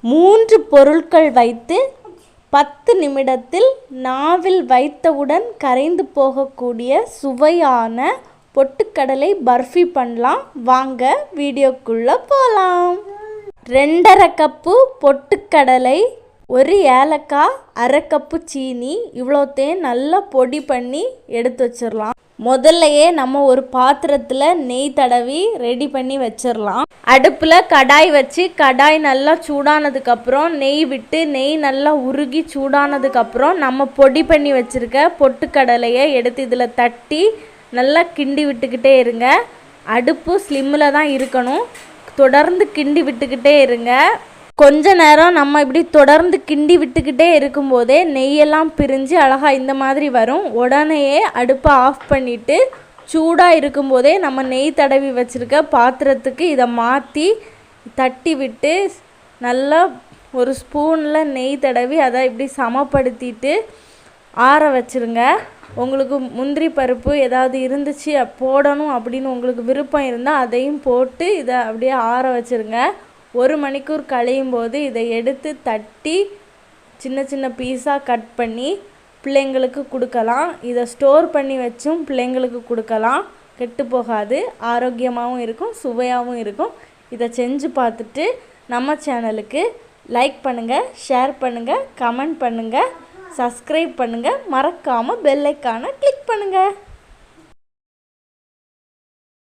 3 பொருட்கள் வைத்து 10 நிமிடத்தில் நாவில் வைத்தவுடன் கரைந்து போகக்கூடிய சுவையான பொட்டுக்கடலை பர்ஃபி பண்ணலாம். வாங்க வீடியோக்குள்ளே போகலாம். 2½ கப்பு பொட்டுக்கடலை, 1 ஏலக்காய், அரை கப்பு சீனி, இவ்வளோத்தையும் நல்லா பொடி பண்ணி எடுத்து வச்சிடலாம். முதல்லையே நம்ம ஒரு பாத்திரத்தில் நெய் தடவி ரெடி பண்ணி வச்சிடலாம். அடுப்பில் கடாய் வச்சு கடாய் நல்லா சூடானதுக்கப்புறம் நெய் விட்டு நெய் நல்லா உருகி சூடானதுக்கப்புறம் நம்ம பொடி பண்ணி வச்சுருக்க பொட்டுக்கடலையை எடுத்து இதில் தட்டி நல்லா கிண்டி விட்டுக்கிட்டே இருங்க. அடுப்பு ஸ்லிம்மில் தான் இருக்கணும். தொடர்ந்து கிண்டி விட்டுக்கிட்டே இருங்க. கொஞ்ச நேரம் நம்ம இப்படி தொடர்ந்து கிண்டி விட்டுக்கிட்டே இருக்கும்போதே நெய்யெல்லாம் பிரிஞ்சு அழகாக இந்த மாதிரி வரும். உடனேயே அடுப்பை ஆஃப் பண்ணிவிட்டு சூடாக இருக்கும்போதே நம்ம நெய் தடவி வச்சுருக்க பாத்திரத்துக்கு இதை மாற்றி தட்டி விட்டு நல்லா ஒரு ஸ்பூனில் நெய் தடவி அதை இப்படி சமப்படுத்திட்டு ஆற வச்சுருங்க. உங்களுக்கு முந்திரி பருப்பு ஏதாவது இருந்துச்சு போடணும் அப்படின்னு உங்களுக்கு விருப்பம் இருந்தால் அதையும் போட்டு இதை அப்படியே ஆற வச்சுருங்க. 1 மணிக்கூர் கழியும் போது இதை எடுத்து தட்டி சின்ன சின்ன பீஸாக கட் பண்ணி பிள்ளைங்களுக்கு கொடுக்கலாம். இதை ஸ்டோர் பண்ணி வச்சும் பிள்ளைங்களுக்கு கொடுக்கலாம். கெட்டு போகாது, ஆரோக்கியமாகவும் இருக்கும், சுவையாகவும் இருக்கும். இதை செஞ்சு பார்த்துட்டு நம்ம சேனலுக்கு லைக் பண்ணுங்கள், ஷேர் பண்ணுங்கள், கமெண்ட் பண்ணுங்கள், சப்ஸ்கிரைப் பண்ணுங்கள், மறக்காமல் பெல் ஐக்கானை கிளிக் பண்ணுங்கள்.